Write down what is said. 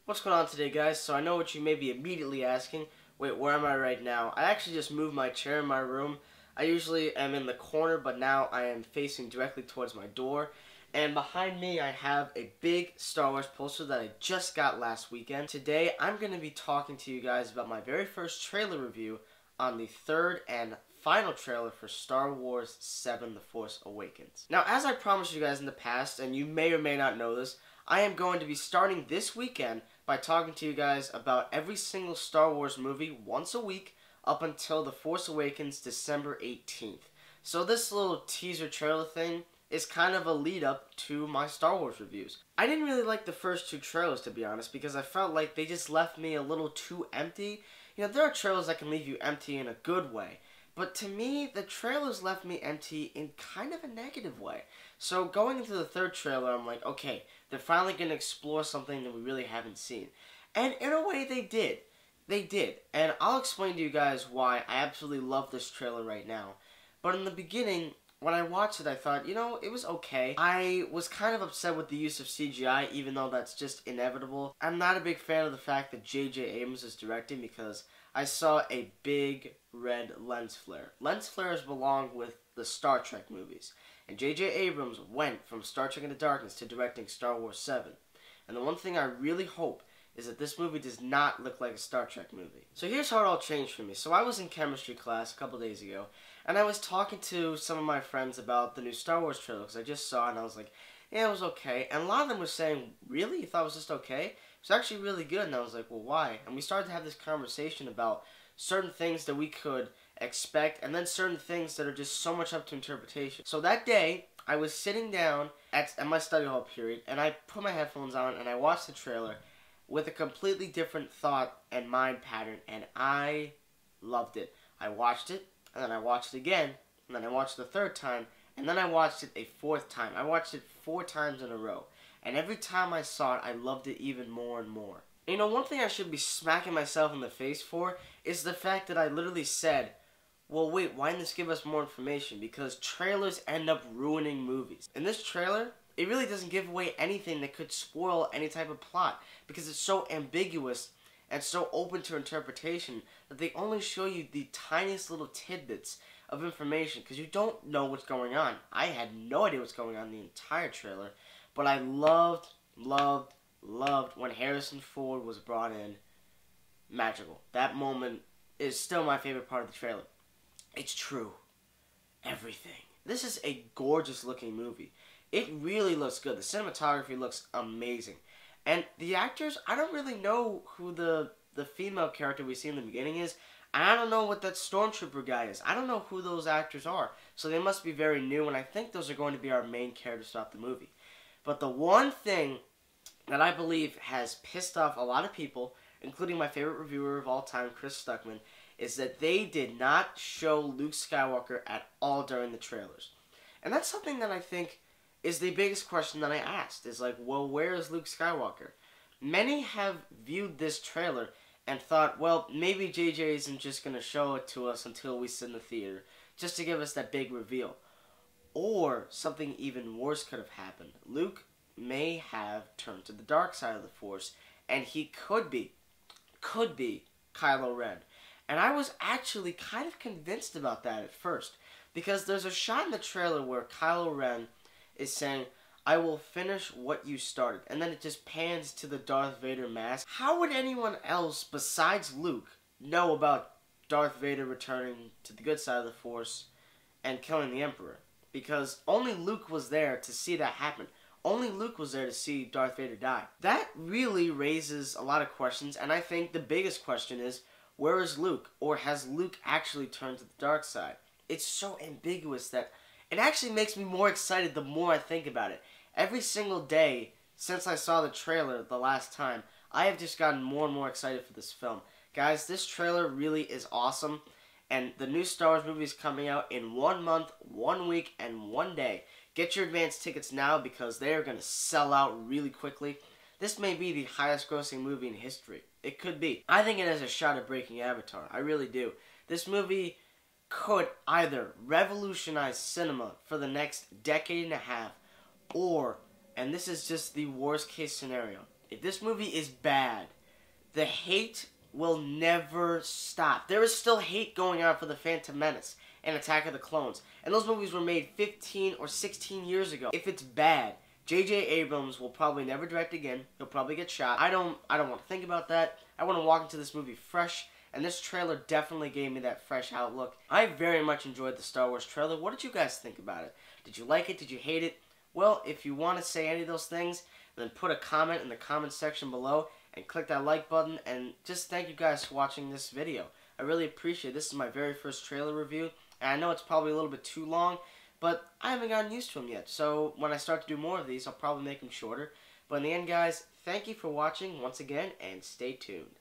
What's going on today, guys? So I know what you may be immediately asking. Wait, where am I right now? I actually just moved my chair in my room. I usually am in the corner, but now I am facing directly towards my door. And behind me, I have a big Star Wars poster that I just got last weekend. Today, I'm going to be talking to you guys about my very first trailer review on the third and final trailer for Star Wars 7: The Force Awakens. Now, as I promised you guys in the past, and you may or may not know this, I am going to be starting this weekend by talking to you guys about every single Star Wars movie once a week up until The Force Awakens December 18th. So this little teaser trailer thing is kind of a lead up to my Star Wars reviews. I didn't really like the first two trailers, to be honest, because I felt like they just left me a little too empty. You know, there are trailers that can leave you empty in a good way, but to me, the trailers left me empty in kind of a negative way. So going into the third trailer, I'm like, okay, they're finally going to explore something that we really haven't seen. And in a way, they did. They did. And I'll explain to you guys why I absolutely love this trailer right now. But in the beginning, when I watched it, I thought, you know, it was okay. I was kind of upset with the use of CGI, even though that's just inevitable. I'm not a big fan of the fact that J.J. Abrams is directing because I saw a big red lens flare. Lens flares belong with the Star Trek movies. And J.J. Abrams went from Star Trek Into Darkness to directing Star Wars 7. And the one thing I really hope is that this movie does not look like a Star Trek movie. So here's how it all changed for me. So I was in chemistry class a couple days ago, and I was talking to some of my friends about the new Star Wars trailer, because I just saw it, and I was like, yeah, it was okay. And a lot of them were saying, really? You thought it was just okay? It's actually really good. And I was like, well, why? And we started to have this conversation about certain things that we could expect, and then certain things that are just so much up to interpretation. So that day, I was sitting down at my study hall period, and I put my headphones on, and I watched the trailer with a completely different thought and mind pattern, and I loved it. I watched it, and then I watched it again, and then I watched it the third time, and then I watched it a fourth time. I watched it 4 times in a row, and every time I saw it, I loved it even more and more. And you know, one thing I should be smacking myself in the face for is the fact that I literally said, well, wait, why didn't this give us more information? Because trailers end up ruining movies. In this trailer, it really doesn't give away anything that could spoil any type of plot, because it's so ambiguous and so open to interpretation that they only show you the tiniest little tidbits of information, because you don't know what's going on. I had no idea what's going on in the entire trailer, but I loved when Harrison Ford was brought in. Magical. That moment is still my favorite part of the trailer. It's true. Everything. This is a gorgeous looking movie. It really looks good. The cinematography looks amazing. And the actors, I don't really know who the female character we see in the beginning is. I don't know what that Stormtrooper guy is. I don't know who those actors are. So they must be very new, and I think those are going to be our main characters throughout the movie. But the one thing that I believe has pissed off a lot of people, including my favorite reviewer of all time, Chris Stuckman, is that they did not show Luke Skywalker at all during the trailers. And that's something that I think is the biggest question that I asked, is like, well, where is Luke Skywalker? Many have viewed this trailer and thought, well, maybe JJ isn't just going to show it to us until we sit in the theater, just to give us that big reveal. Or something even worse could have happened. Luke may have turned to the dark side of the Force, and he could be Kylo Ren. And I was actually kind of convinced about that at first, because there's a shot in the trailer where Kylo Ren is saying, I will finish what you started, and then it just pans to the Darth Vader mask. How would anyone else besides Luke know about Darth Vader returning to the good side of the Force and killing the Emperor? Because only Luke was there to see that happen. Only Luke was there to see Darth Vader die. That really raises a lot of questions, and I think the biggest question is, where is Luke? Or has Luke actually turned to the dark side? It's so ambiguous that it actually makes me more excited the more I think about it. Every single day since I saw the trailer the last time, I have just gotten more and more excited for this film. Guys, this trailer really is awesome, and the new Star Wars movie is coming out in 1 month, 1 week, and 1 day. Get your advance tickets now because they are going to sell out really quickly. This may be the highest grossing movie in history. It could be. I think it has a shot at breaking Avatar. I really do. This movie could either revolutionize cinema for the next decade and a half, or, and this is just the worst case scenario, if this movie is bad, the hate will never stop. There is still hate going on for The Phantom Menace and Attack of the Clones. And those movies were made 15 or 16 years ago. If it's bad, J.J. Abrams will probably never direct again. He'll probably get shot. I don't want to think about that. I want to walk into this movie fresh, and this trailer definitely gave me that fresh outlook. I very much enjoyed the Star Wars trailer. What did you guys think about it? Did you like it? Did you hate it? Well, if you want to say any of those things, then put a comment in the comment section below and click that like button, and just thank you guys for watching this video. I really appreciate it. This is my very first trailer review, and I know it's probably a little bit too long, but I haven't gotten used to them yet. So when I start to do more of these, I'll probably make them shorter. But in the end, guys, thank you for watching once again, and stay tuned.